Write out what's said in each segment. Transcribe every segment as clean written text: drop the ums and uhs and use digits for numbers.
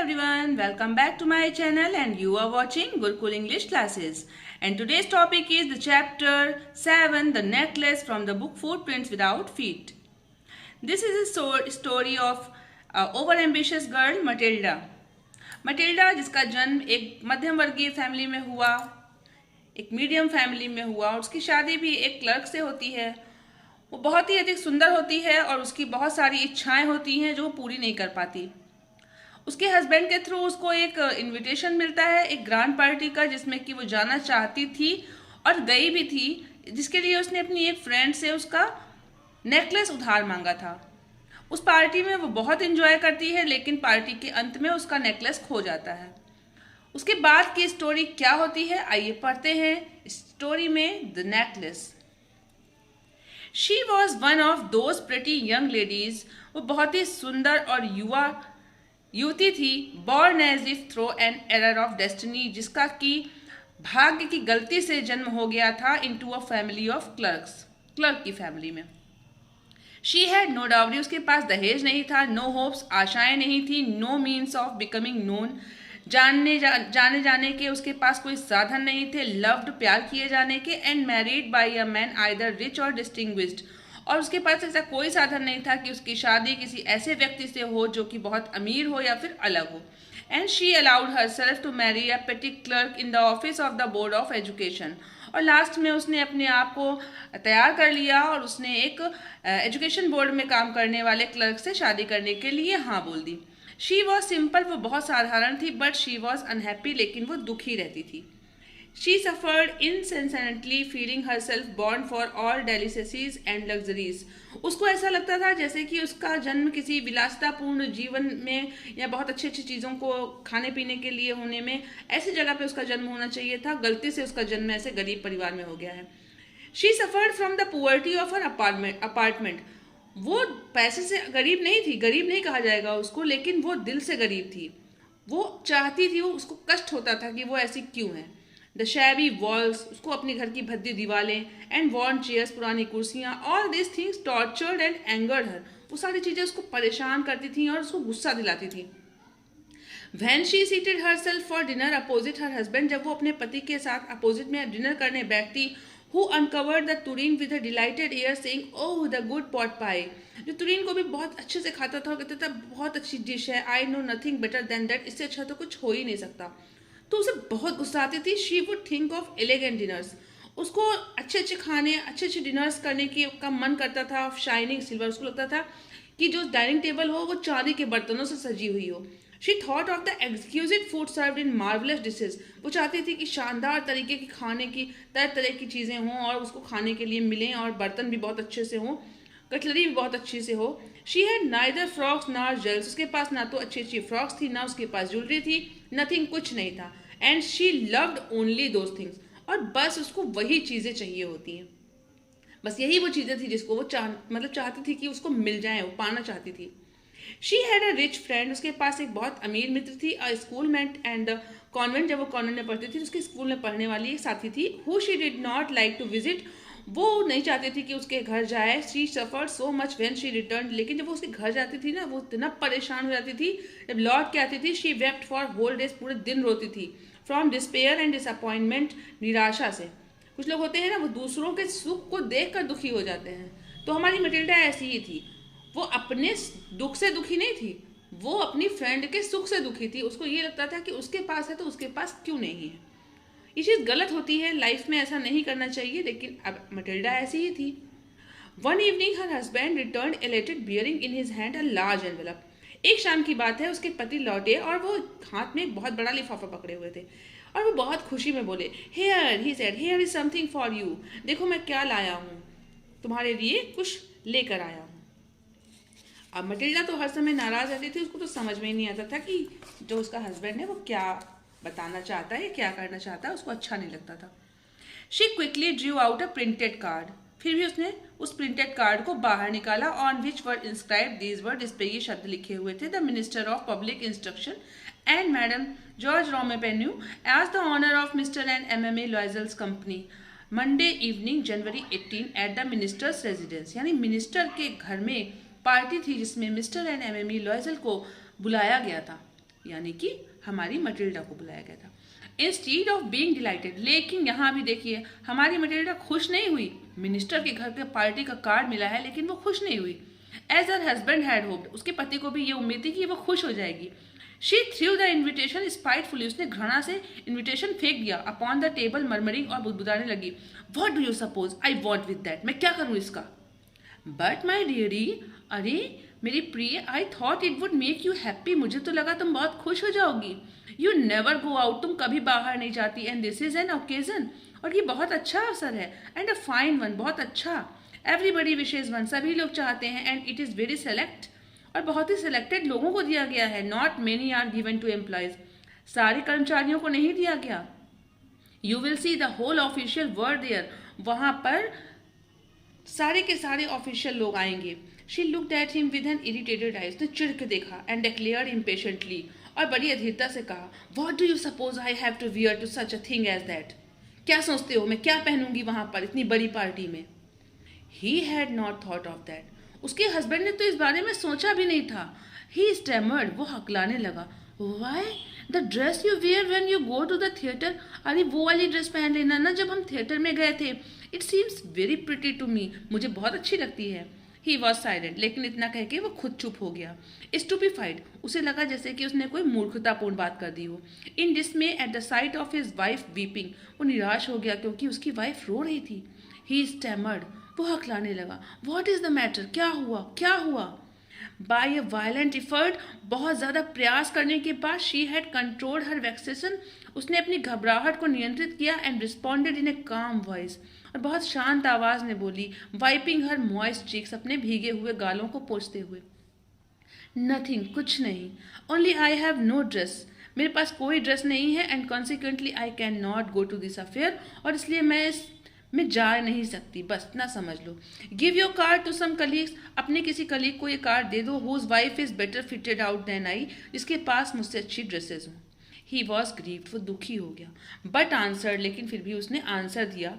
everyone, welcome back to my channel and you are watching Gurukul English classes. And today's topic is the chapter 7, The Necklace from the book Footprints Without Feet. This is a story of overambitious girl Matilda. Matilda जिसका जन्म एक मध्यम वर्गीय family में हुआ, एक medium family में हुआ और उसकी शादी भी एक क्लर्क से होती है। वो बहुत ही अधिक सुंदर होती है और उसकी बहुत सारी इच्छाएं होती हैं जो वो पूरी नहीं कर पाती। उसके हस्बैंड के थ्रू उसको एक इनविटेशन मिलता है एक ग्रैंड पार्टी का, जिसमें कि वो जाना चाहती थी और गई भी थी, जिसके लिए उसने अपनी एक फ्रेंड से उसका नेकलेस उधार मांगा था। उस पार्टी में वो बहुत एंजॉय करती है, लेकिन पार्टी के अंत में उसका नेकलेस खो जाता है। उसके बाद की स्टोरी क्या होती है, आइए पढ़ते हैं स्टोरी में the necklace. She was one of those pretty young ladies. वो बहुत ही सुंदर और युवती थी, born as if throw an error of destiny, जिसका कि भाग्य की गलती से जन्म हो गया था into a family of clerk की फैमिली में। शी हैड नो डावरी, उसके पास दहेज नहीं था, नो होप्स, आशाएं नहीं थी, no means of becoming known, जाने के उसके पास कोई साधन नहीं थे, लव्ड, प्यार किए जाने के, and married bye a man either rich और डिस्टिंग्विश्ड, और उसके पास ऐसा कोई साधन नहीं था कि उसकी शादी किसी ऐसे व्यक्ति से हो जो कि बहुत अमीर हो या फिर अलग हो। And she allowed herself to marry a petty clerk in the office of the board of education, और लास्ट में उसने अपने आप को तैयार कर लिया और उसने एक एजुकेशन बोर्ड में काम करने वाले क्लर्क से शादी करने के लिए हाँ बोल दी। शी वॉज सिंपल, वो बहुत साधारण थी, बट शी वॉज अनहैप्पी, लेकिन वो दुखी रहती थी। She suffered incessantly, feeling herself born for all delicacies and luxuries. उसको ऐसा लगता था जैसे कि उसका जन्म किसी विलासितापूर्ण जीवन में या बहुत अच्छी अच्छी चीज़ों को खाने पीने के लिए होने में ऐसी जगह पे उसका जन्म होना चाहिए था, गलती से उसका जन्म ऐसे गरीब परिवार में हो गया है। She suffered from the poverty of her apartment. वो पैसे से गरीब नहीं थी, गरीब नहीं कहा जाएगा उसको, लेकिन वो दिल से गरीब थी। वो चाहती थी, वो उसको कष्ट होता था कि वो ऐसी क्यों है। द शैबी वॉल्स, उसको अपने घर की भद्दी दीवारें, एंड वॉर्न चेयर्स, पुरानी कुर्सियाँ, all this things tortured and angered her. वो सारी चीज़ें उसको परेशान करती थी और उसको गुस्सा दिलाती थी। When she seated herself for dinner opposite her husband, जब वो अपने पति के साथ अपोजिट में डिनर करने बैठती, who uncovered the tureen with a delighted air saying, oh the good pot pie, जो तुरीन को भी बहुत अच्छे से खाता था और कहता था बहुत अच्छी डिश है, I know nothing better than that, इससे अच्छा तो कुछ हो ही नहीं सकता। तो उसे बहुत गुस्सा आती थी। She would think of elegant dinners, उसको अच्छे अच्छे खाने, अच्छे अच्छे डिनर्स करने की का मन करता था। ऑफ शाइनिंग सिल्वर, उसको लगता था कि जो डाइनिंग टेबल हो वो चांदी के बर्तनों से सजी हुई हो। She thought of the exquisite food served in marvellous dishes, वो चाहती थी कि शानदार तरीके की खाने की तरह तरह की चीज़ें हों और उसको खाने के लिए मिलें और बर्तन भी बहुत अच्छे से हों, कटलरी भी बहुत अच्छी से हो। शी हैड नाइदर फ्रॉक्स नार जेल्स, उसके पास ना तो अच्छी अच्छी फ्रॉक्स थी, ना उसके पास ज्वेलरी थी, नथिंग, कुछ नहीं था। And she loved only those things, और बस उसको वही चीज़ें चाहिए होती हैं, बस यही वो चीज़ें थी जिसको वो चाहती थी कि उसको मिल जाए, वो पाना चाहती थी। She had a rich friend, उसके पास एक बहुत अमीर मित्र थी। अ स्कूलमेट एंड कॉन्वेंट, जब वो कॉन्वेंट में पढ़ती थी उसके स्कूल में पढ़ने वाली एक साथी थी। Who she did not like to visit, वो नहीं चाहती थी कि उसके घर जाए। She suffered so much when she return, लेकिन जब वो उसके घर जाती थी ना, वो इतना परेशान हो जाती थी। जब लौट के आती थी, she wept for whole days, पूरे दिन रोती थी। फ्रॉम डिस्पेयर एंड डिसअपॉइंटमेंट, निराशा से। कुछ लोग होते हैं ना, वो दूसरों के सुख को देख कर दुखी हो जाते हैं, तो हमारी मटिल्डा ऐसी ही थी। वो अपने दुख से दुखी नहीं थी, वो अपनी फ्रेंड के सुख से दुखी थी। उसको ये लगता था कि उसके पास है तो उसके पास क्यों नहीं है। ये चीज़ गलत होती है, लाइफ में ऐसा नहीं करना चाहिए, लेकिन अब मटिल्डा ऐसी ही थी। One evening her husband return elated bearing in his hand a large envelope. एक शाम की बात है, उसके पति लौटे और वो हाथ में एक बहुत बड़ा लिफाफा पकड़े हुए थे और वो बहुत खुशी में बोले, here, he said, here is something for you, देखो मैं क्या लाया हूँ, तुम्हारे लिए कुछ लेकर आया हूँ। अब मटिल्डा तो हर समय नाराज रहती थी, उसको तो समझ में ही नहीं आता था कि जो उसका हस्बैंड है वो क्या बताना चाहता है या क्या करना चाहता है, उसको अच्छा नहीं लगता था। She quickly drew out a printed card, फिर भी उसने उस प्रिंटेड कार्ड को बाहर निकाला। On which were inscribe these word, इस पे ये शब्द लिखे हुए थे, the minister of public instruction and madame George Ramponneau as the honour of mister and MMA Loisel's company, Monday evening January 18 at the minister's residence. यानी minister के घर में पार्टी थी जिसमें मिस्टर एंड MMA लॉयजल को बुलाया गया था। यानी कि हमारी मटिल्डा को बुलाया गया था। इंस्टीड ऑफ बीइंग डिलाइटेड, लेकिन यहाँ भी देखिए हमारी मटिल्डा खुश नहीं हुई। मिनिस्टर के घर के पार्टी का कार्ड मिला है लेकिन वो खुश नहीं हुई। As her husband had hoped, उसके पति को भी ये उम्मीद थी कि वो खुश हो जाएगी। She threw the invitation spitefully, उसने घृणा से इन्विटेशन फेंक दिया अपॉन द टेबल, मरमरिंग और बुदबुदाने लगी। What do you suppose I want with that, मैं क्या करूँ इसका। बट माई डियरी, अरे मेरी प्रिय, I thought it would make you happy, मुझे तो लगा तुम बहुत खुश हो जाओगी। यू नेवर गो आउट, तुम कभी बाहर नहीं जाती, and this is an occasion, और ये बहुत अच्छा अवसर है, एंड अ फाइन वन, बहुत अच्छा। एवरीबडी विशेज वन, सभी लोग चाहते हैं, and it is very select, और बहुत ही सिलेक्टेड लोगों को दिया गया है। Not many are given to employees, सारे कर्मचारियों को नहीं दिया गया। You will see the whole official word there, वहां पर सारे के सारे ऑफिशियल लोग आएंगे। She looked at him with an irritated eyes, उसने चिढ़ के देखा, एंड डिक्लेयर्ड इम्पेशेंटली, और बड़ी अधीरता से कहा, what do you suppose I have to wear to such a thing as that, क्या सोचते हो मैं क्या पहनूंगी वहां पर इतनी बड़ी पार्टी में। He had not thought of that, उसके हस्बैंड ने तो इस बारे में सोचा भी नहीं था। ही स्टैमर्ड, वो हकलाने लगा, why the dress you wear when you go to the theatre, अरे वो वाली ड्रेस पहन लेना ना जब हम थिएटर में गए थे। It seems very pretty to me, मुझे बहुत अच्छी लगती है। ही वॉज साइलेंट, लेकिन इतना कह के वो खुद चुप हो गया। स्टूपिफाइड, उसे लगा जैसे कि उसने कोई मूर्खतापूर्ण बात कर दी हो। In dismay at the sight of his wife weeping, वो निराश हो गया क्योंकि उसकी वाइफ रो रही थी। ही स्टैमर्ड, वो हकलाने लगा, व्हाट इज द मैटर, क्या हुआ क्या हुआ। बाय अ वायलेंट इफर्ट, बहुत ज़्यादा प्रयास करने के बाद, शी हैड कंट्रोल्ड हर वेक्सेशन, उसने अपनी घबराहट को नियंत्रित किया, एंड रिस्पॉन्डेड इन ए काम वॉइस, और बहुत शांत आवाज़ में बोली, वाइपिंग हर मॉइस्ट चीक्स, अपने भीगे हुए गालों को पोंछते हुए, नथिंग, कुछ नहीं, only I have no dress, मेरे पास कोई ड्रेस नहीं है, and consequently I can not go to this affair, और इसलिए मैं जा नहीं सकती, बस ना समझ लो। Give your card to some colleagues, अपने किसी कलीग को ये कार्ड दे दो, whose wife is better fitted out than I, जिसके पास मुझसे अच्छी ड्रेसेस हों। ही वॉज ग्रीव्ड, वो दुखी हो गया, बट आंसर्ड, लेकिन फिर भी उसने आंसर दिया,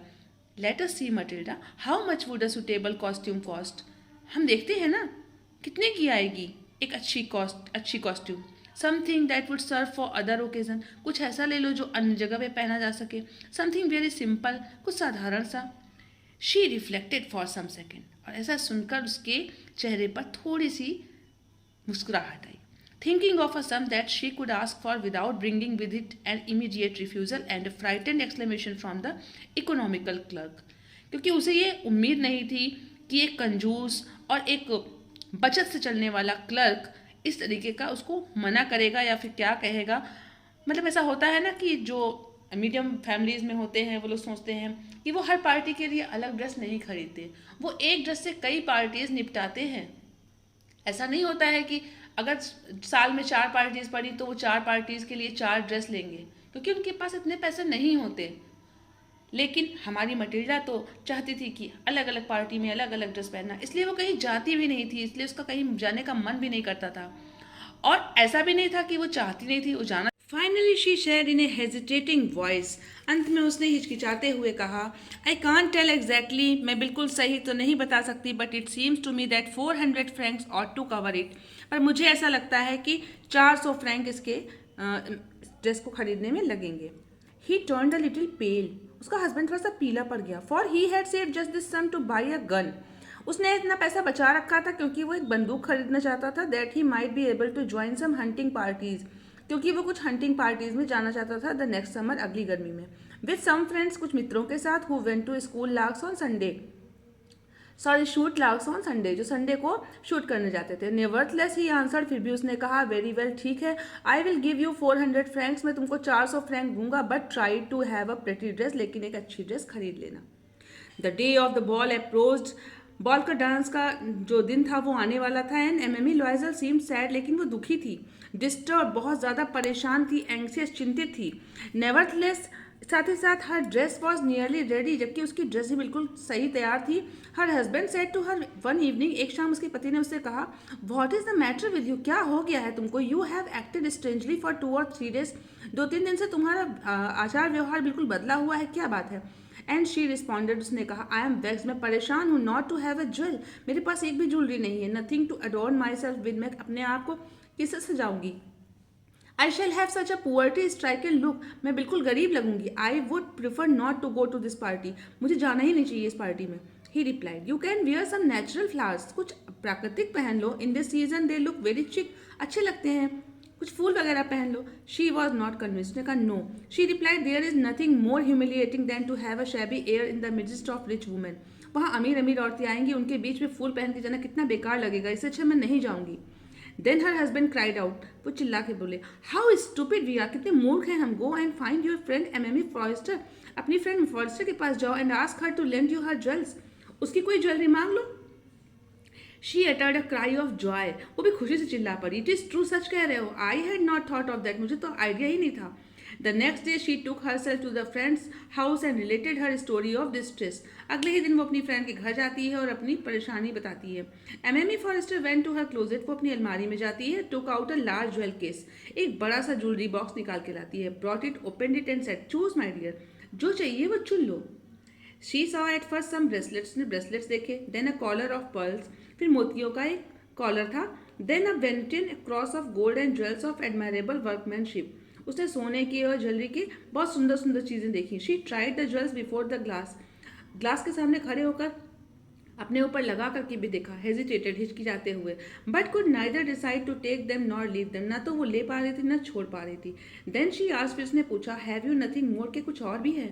let us see Matilda, how much would a suitable costume cost, हम देखते हैं ना कितने की आएगी एक अच्छी costume. Something that would serve for other occasion, कुछ ऐसा ले लो जो अन्य जगह पे पहना जा सके। समथिंग वेरी सिंपल, कुछ साधारण सा। She reflected for some second, और ऐसा सुनकर उसके चेहरे पर थोड़ी सी मुस्कुराहट आई। Thinking of a sum that she could ask for without bringing with it an immediate refusal and frightened exclamation from the economical clerk, क्योंकि उसे ये उम्मीद नहीं थी कि एक कंजूस और एक बचत से चलने वाला क्लर्क इस तरीके का उसको मना करेगा या फिर क्या कहेगा। मतलब ऐसा होता है ना कि जो मीडियम फैमिलीज में होते हैं वो लोग सोचते हैं कि वो हर पार्टी के लिए अलग ड्रेस नहीं खरीदते, वो एक ड्रेस से कई पार्टीज निपटाते हैं। ऐसा नहीं होता है कि अगर साल में 4 पार्टीज पड़ी तो वो 4 पार्टीज के लिए 4 ड्रेस लेंगे, क्योंकि उनके पास इतने पैसे नहीं होते। लेकिन हमारी मटिल्डा तो चाहती थी कि अलग अलग पार्टी में अलग अलग ड्रेस पहनना, इसलिए वो कहीं जाती भी नहीं थी, इसलिए उसका कहीं जाने का मन भी नहीं करता था, और ऐसा भी नहीं था कि वो चाहती नहीं थी वो जाना। Finally she shared in a hesitating voice, अंत में उसने हिचकिचाते हुए कहा, आई कांट टेल एग्जैक्टली, मैं बिल्कुल सही तो नहीं बता सकती, but it seems to me that 400 francs ought to cover it, पर मुझे ऐसा लगता है कि 400 फ्रैंक इसके ड्रेस को खरीदने में लगेंगे। ही टर्न्ड अ लिटिल पेल, उसका हस्बैंड थोड़ा सा पीला पड़ गया, for he had saved just this sum to buy a gun, उसने इतना पैसा बचा रखा था क्योंकि वो एक बंदूक खरीदना चाहता था, that he might be able to join some hunting parties, क्योंकि वो कुछ हंटिंग पार्टीज में जाना चाहता था द नेक्स्ट समर, अगली गर्मी में, विद सम फ्रेंड्स, कुछ मित्रों के साथ, who went to school larks on Sunday, shoot larks on Sunday, जो संडे को शूट करने जाते थे। नेवर्थलेस ही आंसर्ड, फिर भी उसने कहा, वेरी वेल, ठीक है, I will give you 400 francs, मैं तुमको 400 फ्रैंक दूंगा, but try to have a pretty dress, लेकिन एक अच्छी ड्रेस खरीद लेना। The day of the ball approached, ball का डांस का जो दिन था वो आने वाला था, and Amy Loisel seemed sad, लेकिन वो दुखी थी, डिस्टर्ब, बहुत ज़्यादा परेशान थी, एंग्सियस, चिंतित थी। नेवर्थलेस, साथ ही साथ her dress was nearly ready, जबकि उसकी ड्रेस भी बिल्कुल सही तैयार थी। Her husband said to her one evening, एक शाम उसके पति ने उससे कहा, what is the matter with you, क्या हो गया है तुमको, you have acted strangely for 2 or 3 days, 2-3 दिन से तुम्हारा आचार व्यवहार बिल्कुल बदला हुआ है, क्या बात है। एंड शी रिस्पॉन्डेड, उसने कहा, आई एम वेक्स्ड, मैं परेशान हूँ, not to have a jewel, मेरे पास एक भी ज्वेलरी नहीं है, nothing to adorn myself with, मैं अपने आप को किससे सजाऊंगी, I shall have such a poverty stricken look, मैं बिल्कुल गरीब लगूंगी. I would prefer not to go to this party, मुझे जाना ही नहीं चाहिए इस पार्टी में. He replied, you can wear some natural flowers, कुछ प्राकृतिक पहन लो. In this season they look very chic, अच्छे लगते हैं. कुछ फूल वगैरह पहन लो. शी वॉज नॉट कन्विंस्ड, ने कहा no. She replied, there is nothing more humiliating than to have a shabby air in the midst of rich women. वहाँ अमीर अमीर औरतें आएंगी, उनके बीच में फूल पहन के जाना कितना बेकार लगेगा, इससे अच्छा मैं नहीं जाऊंगी. Then her husband cried out, वो चिल्ला के बोले, हाउ स्टूपिड वी आर, कितने मूर्ख हैं हम. Go and find your friend Mme Forestier, अपनी फ्रेंड फॉरेस्टर के पास जाओ. And ask her to lend you her jewels, उसकी कोई ज्वेलरी मांग लो. She uttered a cry of joy, वो भी खुशी से चिल्ला पड़ी. इट इज ट्रू, सच कह रहे हो. I had not thought of that, मुझे तो आइडिया ही नहीं था. The next day she took herself to the friends house and related her story of distress. अगले ही दिन वो अपनी फ्रेंड के घर जाती है और अपनी परेशानी बताती है. Mme Forestier went to her closet, वो अपनी अलमारी में जाती है. Took out a large jewel case, एक बड़ा सा ज्वेलरी बॉक्स निकाल के लाती है. Brought it, open it and said, choose my dear, जो चाहिए वो चुन लो. She saw at first some bracelets, ने ब्रेसलेट्स देखे. Then a collar of pearls, फिर मोतियों का एक कॉलर था. Then a Venetian cross of gold and jewels of admirable workmanship, उसने सोने की और ज्वेलरी की बहुत सुंदर सुंदर चीज़ें देखी. She tried the jewels before the glass, glass के सामने खड़े होकर अपने ऊपर लगा करके भी देखा. हेजिटेटेड, हिचकिचाते हुए. But could neither decide to take them nor leave them, ना तो वो ले पा रही थी ना छोड़ पा रही थी. देन शी आस्क्ड, फिर उसने पूछा, हैव यू नथिंग मोर, के कुछ और भी है.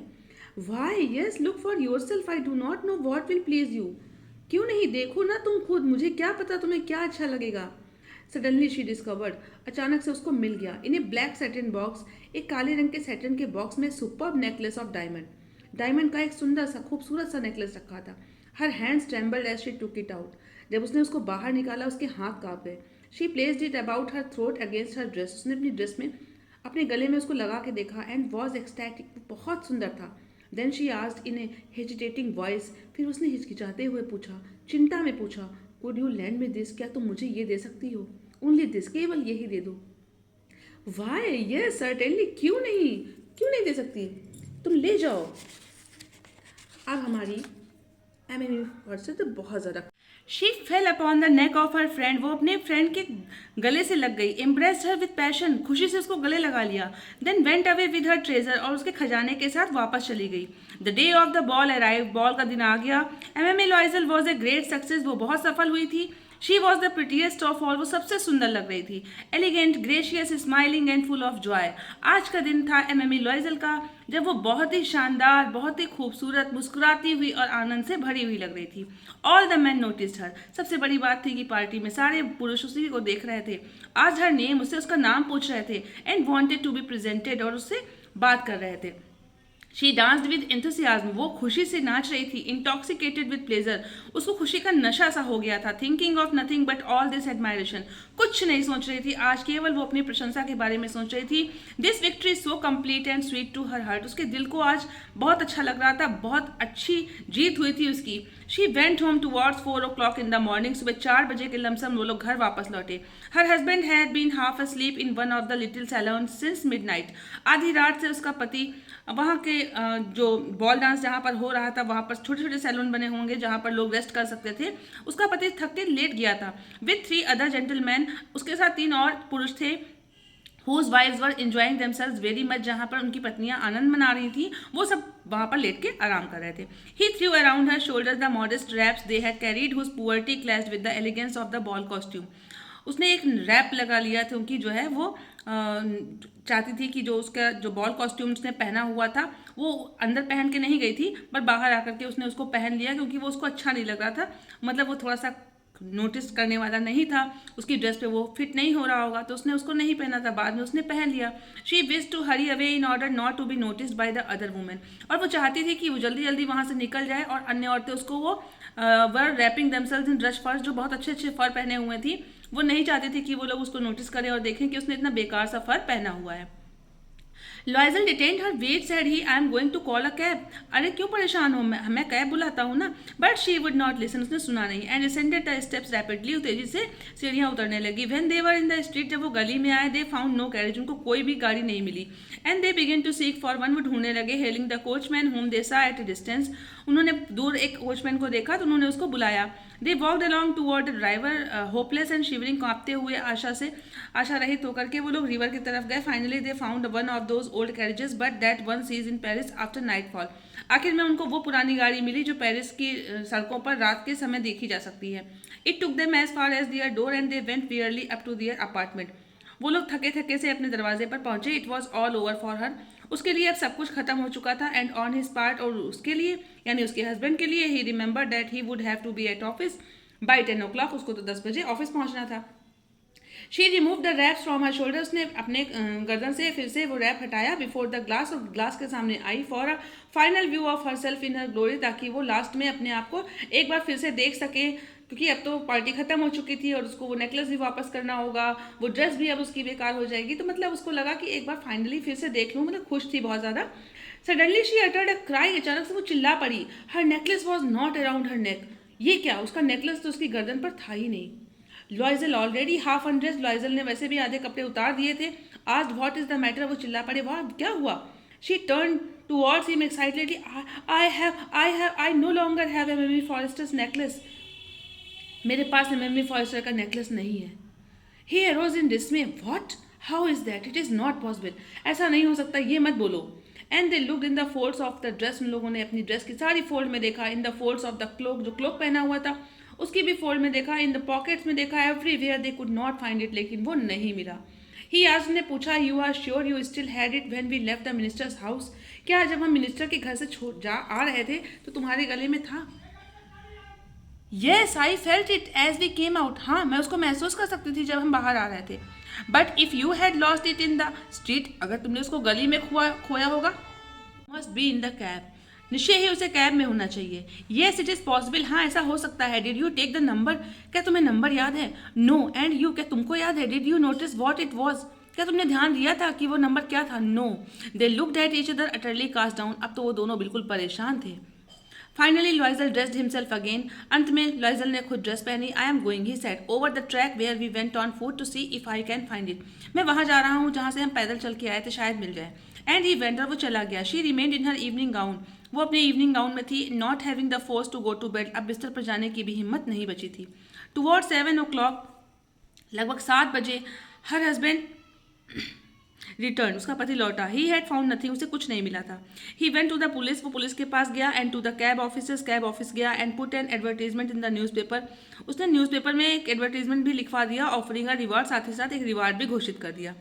Why yes, look for yourself, I do not know what will please you. क्यों नहीं, देखो ना तुम खुद, मुझे क्या पता तुम्हें क्या अच्छा लगेगा. सडनली शी डिस्कवर्ड, अचानक से उसको मिल गया. In a black satin box, एक काले रंग के सैटिन के बॉक्स में superb necklace of diamond, diamond का एक सुंदर सा खूबसूरत सा नेकलेस रखा था. Her hands trembled as she took it out, जब उसने उसको बाहर निकाला उसके हाथ कांप गए. She placed it about her throat against her dress, उसने अपनी ड्रेस में अपने गले में उसको लगा के देखा. एंड वॉज एक्सटैटिक, बहुत सुंदर था. Then she asked in a hesitating voice, फिर उसने हिचकिचाते हुए पूछा, चिंता में पूछा, could you lend me this, क्या तुम मुझे ये दे सकती हो. ओनली दिस, केवल यही दे दो. वाई यस सर्टेनली, क्यों नहीं दे सकती, तुम ले जाओ. अब हमारी एमएमी वर्ड से तो बहुत ज़्यादा. She fail upon the neck of her friend, वो अपने फ्रेंड के गले से लग गई. इम्प्रेस्ड हर विद पैशन, खुशी से उसको गले लगा लिया. Then went away with her treasure, और उसके खजाने के साथ वापस चली गई. The day of the ball arrive, ball का दिन आ गया. Mme Loisel was a great success, वो बहुत सफल हुई थी. She was the prettiest of all, वो सबसे सुंदर लग रही थी. Elegant, gracious, smiling and full of joy. आज का दिन था एमएमी लॉइजल का, जब वो बहुत ही शानदार, बहुत ही खूबसूरत, मुस्कुराती हुई और आनंद से भरी हुई लग रही थी. ऑल द मैन नोटिस्ड हर, सबसे बड़ी बात थी कि पार्टी में सारे पुरुष उसी को देख रहे थे. आज हर नेम, उससे उसका नाम पूछ रहे थे. And wanted to be presented, और उससे बात कर रहे थे. शी डांस्ड विद एंथुसियाज्म, वो खुशी से नाच रही थी. इंटॉक्सिकेटेड विद प्लेजर, उसको खुशी का नशा सा हो गया था. Thinking of nothing but all this admiration, कुछ नहीं सोच रही थी आज, केवल वो अपनी प्रशंसा के बारे में सोच रही थी. This victory so complete and sweet to her heart, उसके दिल को आज बहुत अच्छा लग रहा था, बहुत अच्छी जीत हुई थी उसकी. She went home towards 4 o'clock in the morning, सुबह 4 बजे के लमसम वो लोग घर वापस लौटे. Her husband had been half asleep in one of the little saloon since midnight, आधी रात से उसका पति वहाँ के जो बॉल डांस जहाँ पर हो रहा था, वहाँ पर छोटे छोटे सैलून बने होंगे जहाँ पर लोग रेस्ट कर सकते थे, उसका पति थक के लेट गया था. विथ 3 other gentlemen, उसके साथ 3 और पुरुष थे. whose wives were enjoying themselves very much, जहाँ पर उनकी पत्नियां आनंद मना रही थी, वो सब वहाँ पर लेट के आराम कर रहे थे. He threw around her shoulders the modest wraps they had carried, whose poverty clashed with the elegance of the ball costume. उसने एक रैप लगा लिया, क्योंकि जो है वो चाहती थी कि जो उसका जो बॉल कॉस्ट्यूम उसने पहना हुआ था वो अंदर पहन के नहीं गई थी, पर बाहर आकर के उसने उसको पहन लिया, क्योंकि वो उसको अच्छा नहीं लग रहा था. मतलब वो थोड़ा सा नोटिस करने वाला नहीं था, उसकी ड्रेस पे वो फिट नहीं हो रहा होगा, तो उसने उसको नहीं पहना था, बाद में उसने पहन लिया. She wish to hurry away in order not to be noticed by the other women, और वो चाहती थी कि वो जल्दी जल्दी वहाँ से निकल जाए और अन्य औरतें उसको वो वर रैपिंग देमसेल्व्स इन रश फर्स, जो बहुत अच्छे अच्छे फर पहने हुए थी, वो नहीं चाहती थी कि वो लोग उसको नोटिस करें और देखें कि उसने इतना बेकार सा फर पहना हुआ है. Loisel detained her, wait said he, I am going to call a cab. अरे क्यों परेशान हो, मैं कैब बुलाता हूँ ना. But she would not listen, उसने सुना नहीं. And descended the steps rapidly, तेजी से सीढ़ियाँ उतरने लगी. When they were in the street, जब वो गली में आए, दे फाउंड नो कैरेज, उनको कोई भी गाड़ी नहीं मिली. And they begin to seek for one, वो ढूंढने लगे. Hailing the coachman home they saw at A distance, उन्होंने दूर एक कोचमैन को देखा तो उन्होंने उसको बुलाया. They walked along toward the driver hopeless and shivering, कांपते हुए आशा से आशा रहित होकर के वो लोग रिवर की तरफ गए. Finally they found one of those old carriages but that one seize in Paris after nightfall. आखिर में उनको वो पुरानी गाड़ी मिली जो पेरिस की सड़कों पर रात के समय देखी जा सकती है. It took them as far as their door and they went wearily up to their apartment. वो लोग थके थके से अपने दरवाजे पर पहुंचे. It was all over for her. उसके लिए अब सब कुछ खत्म हो चुका था. एंड ऑन हिज पार्ट, और उसके लिए यानी उसके हस्बैंड के लिए, he remember that he would have to be at office by 10 o'clock. उसको तो 10 बजे ऑफिस पहुंचना था. She remove the wraps from her shoulder. उसने अपने गर्दन से फिर से वो रैप हटाया. बिफोर द ग्लास, और ग्लास के सामने आई. For a final view of herself in her glory, ताकि वो लास्ट में अपने आप को एक बार फिर से देख सके, क्योंकि अब तो पार्टी खत्म हो चुकी थी और उसको वो नेकलेस भी वापस करना होगा, वो ड्रेस भी अब उसकी बेकार हो जाएगी. तो मतलब उसको लगा कि एक बार फाइनली फिर से देख लूँ. मतलब खुश थी बहुत ज़्यादा. Suddenly she uttered a cry. अचानक से वो चिल्ला पड़ी. हर नेकलेस वॉज नॉट अराउंड हर नेक. ये क्या, उसका नेकलेस तो उसकी गर्दन पर था ही नहीं. लॉयजल ऑलरेडी हाफ अनड्रेस. लॉयजल ने वैसे भी आधे कपड़े उतार दिए थे. आज व्हाट इज द मैटर. वो चिल्ला पड़े. वाह, क्या हुआ. She turn towards him excitedly. I no longer have Mme Forestier's necklace. मेरे पास एमएमी फॉरेस्टर का नेकलेस नहीं है. He arose in dismay. What, how is that, it is not possible. ऐसा नहीं हो सकता, ये मत बोलो. And they looked in the folds of the dress. उन लोगों ने अपनी ड्रेस की सारी फोल्ड में देखा. In the folds of the cloak, जो क्लोक पहना हुआ था उसकी भी फोल्ड में देखा. इन द पॉकेट्स में देखा. Everywhere they could not find it. लेकिन वो नहीं मिला. ही आज ने पूछा. You are sure you still had it when we left the minister's house. क्या जब हम मिनिस्टर के घर से आ रहे थे तो तुम्हारे गले में था. Yes, I felt it as we came out. हाँ, मैं उसको महसूस कर सकती थी जब हम बाहर आ रहे थे. But if you had lost it in the street, अगर तुमने उसको गली में खोया होगा. Must be in the cab. निश्चय ही उसे कैब में होना चाहिए. Yes, it is possible. हाँ, ऐसा हो सकता है. Did you take the number. क्या तुम्हें नंबर याद है. नो. एंड यू, क्या तुमको याद है. Did you notice what it was. क्या तुमने ध्यान दिया था कि वो नंबर क्या था. No. They looked at each other utterly cast down. अब तो वो दोनों बिल्कुल परेशान थे. Finally Loisel dressed himself again. अंत में लॉयजल ने खुद ड्रेस पहनी. I am going, he said, over the track where we went on foot to see if I can find it. मैं वहाँ जा रहा हूँ जहाँ से हम पैदल चल के आए थे, शायद मिल जाए. एंड ही वेंट, और वो चला गया. She remained in her evening gown. वो अपने इवनिंग गाउन में थी. Not having the force to go to bed. अब बिस्तर पर जाने की भी हिम्मत नहीं बची थी. टुवर्ड 7 o'clock, लगभग 7 बजे, हर हस्बैंड रिटर्न. उसका पति लौटा. He had found nothing. उसे कुछ नहीं मिला था. He went to the police. वो पुलिस के पास गया. And to the cab officers. Cab office गया. And put an advertisement in the newspaper. उसने न्यूज़पेपर में एक एडवर्टीजमेंट भी लिखवा दिया, ऑफरिंग अ रिवार्ड. साथ ही साथ एक रिवार्ड भी घोषित कर दिया.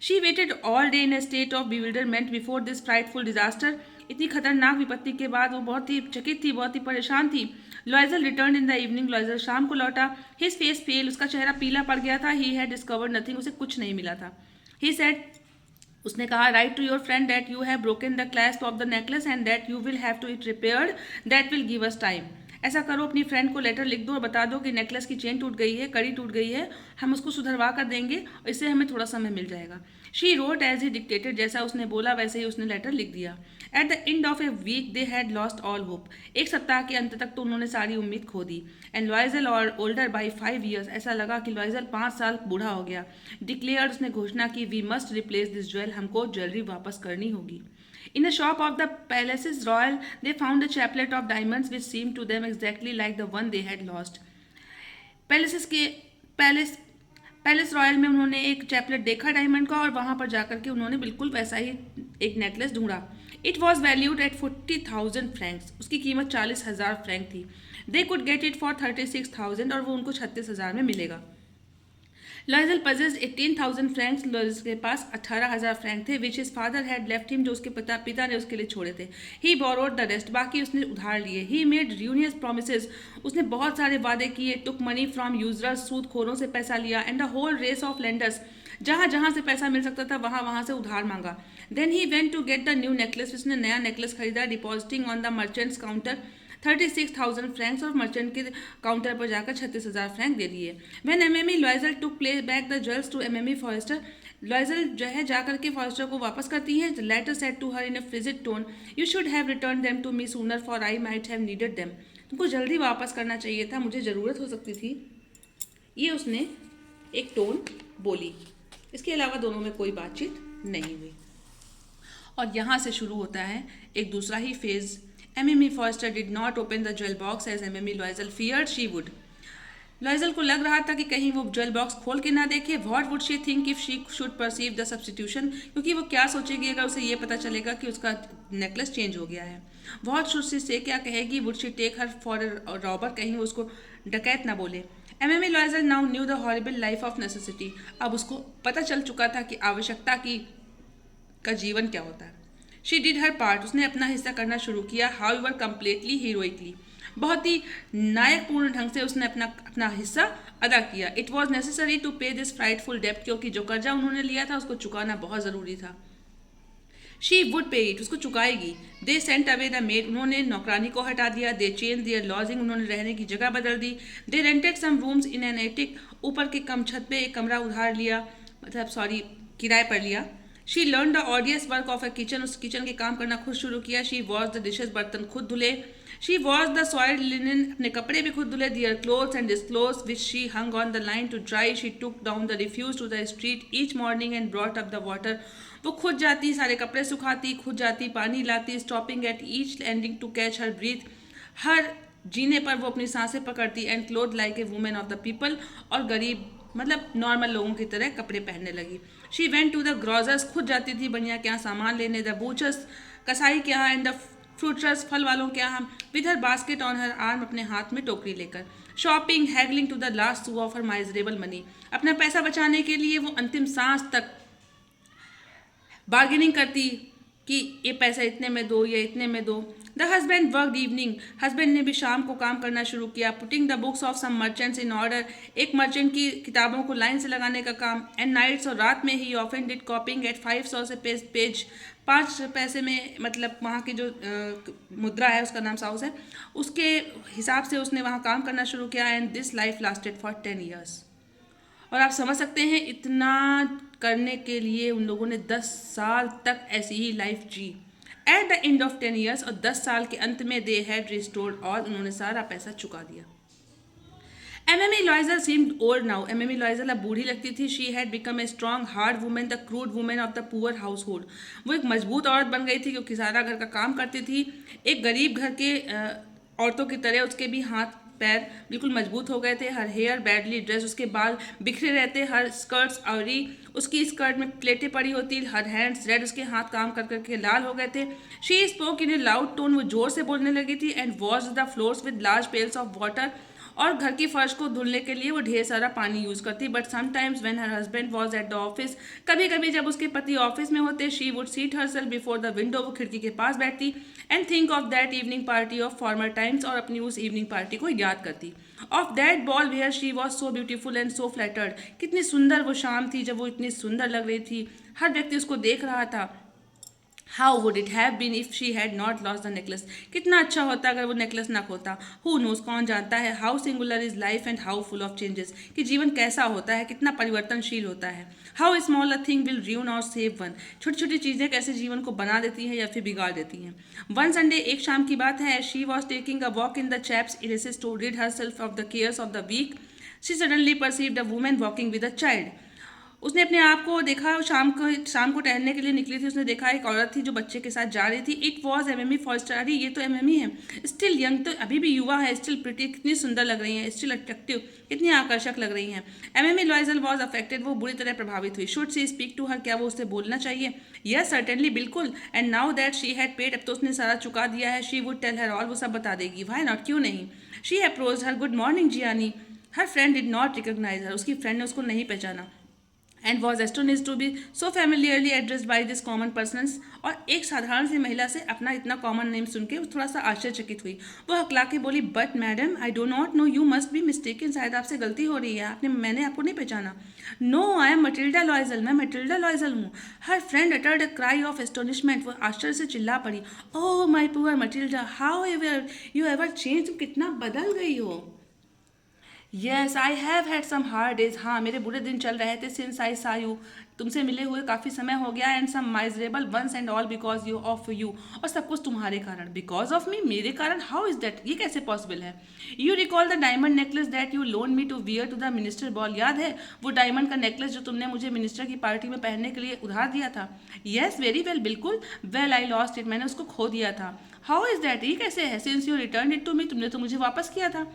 She waited all day in a state of bewilderment before this frightful disaster. इतनी खतरनाक विपत्ति के बाद वो बहुत ही चकित थी, बहुत ही परेशान थी. Loisel return in the evening. Loisel शाम को लौटा. His face pale. उसका चेहरा पीला पड़ गया था. He had discovered nothing. उसे कुछ नहीं मिला था. ही सेड, उसने कहा, write to your friend that you have broken the clasp of the necklace and that you will have to it repaired. That will give us time. ऐसा करो, अपनी फ्रेंड को लेटर लिख दो और बता दो कि नेकलेस की चेन टूट गई है, कड़ी टूट गई है, हम उसको सुधरवा कर देंगे और इससे हमें थोड़ा समय मिल जाएगा. She wrote as he dictated. जैसा उसने बोला वैसे ही उसने लेटर लिख दिया. At the end of a week they had lost all hope. एक सप्ताह के अंत तक तो उन्होंने सारी उम्मीद खो दी. एंड लॉयजल और ओल्डर बाई 5 years. ऐसा लगा कि लॉयजल 5 साल बूढ़ा हो गया. डिक्लेयर्ड. उसने घोषणा की, we must replace this jewel. हमको ज्वेलरी वापस करनी होगी. In the shop of the Palaces Royal, they found a chaplet of diamonds which seemed to them exactly like the one they had lost. Palace royal में उन्होंने एक chaplet देखा diamond का, और वहाँ पर जाकर के उन्होंने बिल्कुल वैसा ही एक नेकलेस ढूंढा. It was valued at 40,000 francs. उसकी कीमत 40,000 फ्रैंक थी. They could get it for 36,000, और वो उनको 36,000 में मिलेगा. लॉयजल पजेस्ड 18,000 francs. लॉयजल के पास 18,000 फ्रैंक थे, which his father had left him, जो उसके पिता ने उसके लिए छोड़े थे. He borrowed the rest. बाकी उसने उधार लिए. He made ruinous promises. उसने बहुत सारे वादे किए. Took money from usurers. सूदखोरों से पैसा लिया. And the whole race of lenders. जहाँ जहाँ से पैसा मिल सकता था वहाँ से उधार मांगा. Then he went to get the new necklace. उसने नया नेकलेस खरीदा. Depositing on the merchant's counter 36,000 francs, और मर्चेंट के काउंटर पर जाकर 36,000 फ्रैंक दे दिए. When Mme Loisel took play back the jewels to Mme Forestier. Loisel जो है जाकर के फॉरेस्टर को वापस करती है. Latter said to her in a frigid tone, you should have return them to me sooner for I might have needed them. तुमको जल्दी वापस करना चाहिए था, मुझे ज़रूरत हो सकती थी. ये उसने एक टोन बोली. इसके अलावा दोनों में कोई बातचीत नहीं हुई. और यहाँ से शुरू होता है एक दूसरा ही phase. Mme Forestier did not open the jewel box as Mme Loisel feared she would. Loisel को लग रहा था कि कहीं वो ज्वेल बॉक्स खोल के ना देखे. What would she think if she should perceive the substitution, क्योंकि वो क्या सोचेगी अगर उसे ये पता चलेगा कि उसका नेकलेस चेंज हो गया है. व्हाट शुड शी से, क्या कहेगी. Would she take her for robber, कहीं वो उसको डकैत ना बोले. MMA Loisel now knew the horrible life of necessity. अब उसको पता चल चुका था कि आवश्यकता की का जीवन क्या होता है. शी डिड हर पार्ट, उसने अपना हिस्सा करना शुरू किया. हाउ एवर कम्प्लीटली हीरोइकली, बहुत ही नायकपूर्ण ढंग से उसने अपना अपना हिस्सा अदा किया. इट वॉज नेसेसरी टू पे दिस फ्राइटफुल डेप्ट, क्योंकि जो कर्जा उन्होंने लिया था उसको चुकाना बहुत ज़रूरी था. शी वुड पे इट, उसको चुकाएगी. They sent away the maid, उन्होंने नौकरानी को हटा दिया. दे चेंज देयर लॉजिंग, उन्होंने रहने की जगह बदल दी. They rented some rooms in an attic, ऊपर के कम छत पे एक कमरा उधार लिया, मतलब किराए पर लिया. She learn the ऑडियस work of a kitchen, उस किचन के काम करना खुद शुरू किया. शी वॉश द डिशेज, बर्तन खुद धुले. She wash the soiled linen, अपने कपड़े भी खुद धुले. Their clothes and dish cloths which she hung on the line to dry. She took down the refuse to the street each morning and brought up the water. वो खुद जाती, सारे कपड़े सुखाती, खुद जाती, पानी लाती. Stopping at each landing to catch her breath, हर जीने पर वो अपनी सांसें पकड़ती. And cloth like a woman of the people, और गरीब मतलब नॉर्मल लोगों की तरह कपड़े पहनने लगी. शी वेंट टू द ग्रोजर्स, खुद जाती थी बनिया के यहाँ सामान लेने. द बूचर्स, कसाई के यहाँ. एंड द फ्रूटर्स, फल वालों के यहाँ. With her basket on her arm, अपने हाथ में टोकरी लेकर. Shopping, haggling to the last sou of her miserable money, अपना पैसा बचाने के लिए वो अंतिम सांस तक बार्गेनिंग करती कि ये पैसा इतने में दो या इतने में दो. The husband worked evening, husband ने भी शाम को काम करना शुरू किया. Putting the books of some merchants in order, एक मर्चेंट की किताबों को लाइन से लगाने का काम. एंड नाइट्स, और रात में he often did copying at 500 से पेज 5 पैसे में, मतलब वहाँ की जो मुद्रा है उसका नाम साउस है, उसके हिसाब से उसने वहाँ काम करना शुरू किया. And this life lasted for 10 years. और आप समझ सकते हैं इतना करने के लिए उन लोगों ने 10 साल तक ऐसी ही लाइफ जी. At the end of 10 years, और 10 साल के अंत में दे हैड रिस्टोर्ड ऑल, उन्होंने सारा पैसा चुका दिया. MMA लॉइजल seemed old now, MMA लॉइजल अब बूढ़ी लगती थी. She had become a strong hard women, the crude women of the poor house hold. वो एक मजबूत औरत बन गई थी क्योंकि सारा घर का काम करती थी. एक गरीब घर के औरतों की तरह उसके भी हाथ पैर बिल्कुल मजबूत हो गए थे. हर हेयर बैडली ड्रेस, उसके बाल बिखरे रहते. हर स्कर्ट्स आवरी, उसकी स्कर्ट में प्लेटें पड़ी होती. हर हैंड्स रेड, उसके हाथ काम कर करके लाल हो गए थे. She spoke in a loud tone, वो जोर से बोलने लगी थी. And wash the floors with large pails of water, और घर की फर्श को धुलने के लिए वो ढेर सारा पानी यूज़ करती. But sometimes when her husband was at the office, कभी कभी जब उसके पति ऑफिस में होते, she would seat herself before the window, वो खिड़की के पास बैठती. And think of that evening party of former times, और अपनी उस इवनिंग पार्टी को याद करती. Of that ball where she was so beautiful and so flattered, कितनी सुंदर वो शाम थी जब वो इतनी सुंदर लग रही थी. हर व्यक्ति उसको देख रहा था. How would it have been if she had not lost the necklace, कितना अच्छा होता अगर वो नेकलेस ना खोता. हु नोज, कौन जानता है. How singular is life and how full of changes, कि जीवन कैसा होता है, कितना परिवर्तनशील होता है. How small a thing will ruin और सेव वन, छोटी छोटी चीज़ें कैसे जीवन को बना देती हैं या फिर बिगाड़ देती हैं. वन संडे, एक शाम की बात है, she was taking a walk in the Champs Elysees to rid herself of the cares of the week, she suddenly perceived a woman walking with a child. उसने अपने आप को देखा, शाम को टहलने के लिए निकली थी. उसने देखा एक औरत थी जो बच्चे के साथ जा रही थी. इट वॉज एमएमए फॉस्टर, अरे ये तो एमएमए है. स्टिल यंग, तो अभी भी युवा है. स्टिल प्रिटी, कितनी सुंदर लग रही हैं. स्टिल अट्रैक्टिव, कितनी आकर्षक लग रही हैं. एमएमए लॉइजल वॉज अफेक्टेड, वो बुरी तरह प्रभावित हुई. Should she speak to her, क्या वो उससे बोलना चाहिए. यस सर्टेनली, बिल्कुल. And now that she had paid, अब तो उसने सारा चुका दिया है. She would tell her all, वो सब बता देगी. व्हाई नॉट, क्यों नहीं. She approached her. Good morning Jeanne. Her friend did not recognise her, उसकी फ्रेंड ने उसको नहीं पहचाना. And was astonished to be so familiarly addressed by this common persons, और एक साधारण सी महिला से अपना इतना कॉमन नेम सुन के थोड़ा सा आश्चर्यचकित हुई. वो हकला के बोली, but madam I do not know, you must be mistaken, शायद आपसे गलती हो रही है, मैंने आपको नहीं पहचाना. No, I am Mathilde Loisel, मैं मटिल्डा लॉइजल हूँ. Her friend uttered a cry of astonishment, वो आश्चर्य से चिल्ला पड़ी. Oh my poor Mathilde, how ever you ever change, तुम कितना बदल गई हो. Yes I have had some hard days, हाँ मेरे बुरे दिन चल रहे थे. सिंस आई सा यू, तुमसे मिले हुए काफ़ी समय हो गया. And some miserable once and all because you of you, और सब कुछ तुम्हारे कारण. बिकॉज ऑफ मी, मेरे कारण. हाउ इज दैट, ये कैसे पॉसिबल है. You recall the diamond necklace that you loan me to wear to the minister ball, याद है वो डायमंड का नेकलेस जो तुमने मुझे मिनिस्टर की पार्टी में पहनने के लिए उधार दिया था. येस वेरी वेल, बिल्कुल. वेल आई लॉस्ट इट, मैंने उसको खो दिया था. हाउ इज दैट, ये कैसे है. Since you return it to me, तुमने तो मुझे वापस किया था.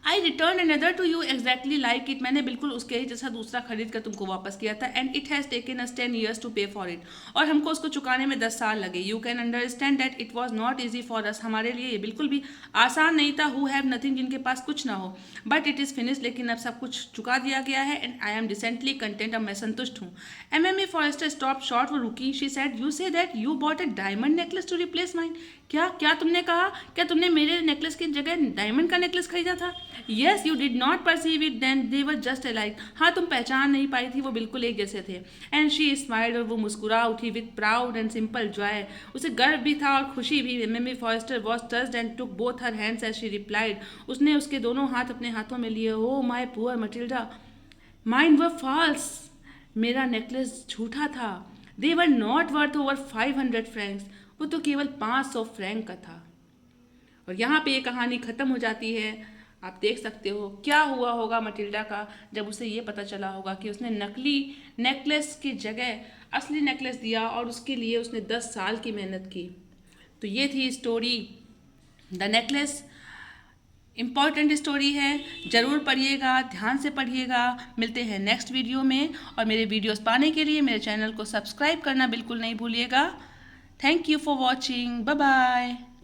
I return another to you exactly like it, मैंने बिल्कुल उसके ही जैसा दूसरा खरीद कर तुमको वापस किया था, and it has taken us 10 years to pay for it, और हमको उसको चुकाने में 10 साल लगे. You can understand that it was not easy for us, हमारे लिए ये बिल्कुल भी आसान नहीं था. हु हैव नथिंग, जिनके पास कुछ ना हो. बट इट इज़ फिनिश, लेकिन अब सब कुछ चुका दिया गया है. And I am decently content, अब मैं संतुष्ट हूँ. एमएमए फॉरेस्टर स्टॉप शॉर्ट, वो रुकी. She said you say that you bought a diamond necklace to replace mine. क्या तुमने कहा, क्या तुमने मेरे नेकलेस की जगह डायमंड का नेकलेस खरीदा था? Yes, you did not perceive it then, they were just alike. हाँ, तुम पहचान नहीं पाई थी, वो बिल्कुल एक जैसे थे. एंड शी स्माइल्ड, और वो मुस्कुरा उठी with proud and simple joy. उसे गर्व भी था और खुशी भी. Mme Forestier was touched and took both her hands as she replied. उसने उसके दोनों हाथ अपने हाथों में लिए. Oh my poor Mathilde, mine were false, मेरा नेकलेस झूठा था. They were not worth over 500 francs, वो तो केवल 500 फ्रैंक का था. और यहाँ पे ये कहानी ख़त्म हो जाती है. आप देख सकते हो क्या हुआ होगा मटिल्डा का जब उसे ये पता चला होगा कि उसने नकली नेकलेस की जगह असली नेकलेस दिया, और उसके लिए उसने 10 साल की मेहनत की. तो ये थी story the necklace. Important story है, ज़रूर पढ़िएगा, ध्यान से पढ़िएगा. मिलते हैं नेक्स्ट वीडियो में, और मेरे वीडियोस पाने के लिए मेरे चैनल को सब्सक्राइब करना बिल्कुल नहीं भूलिएगा. Thank you for watching. Bye bye.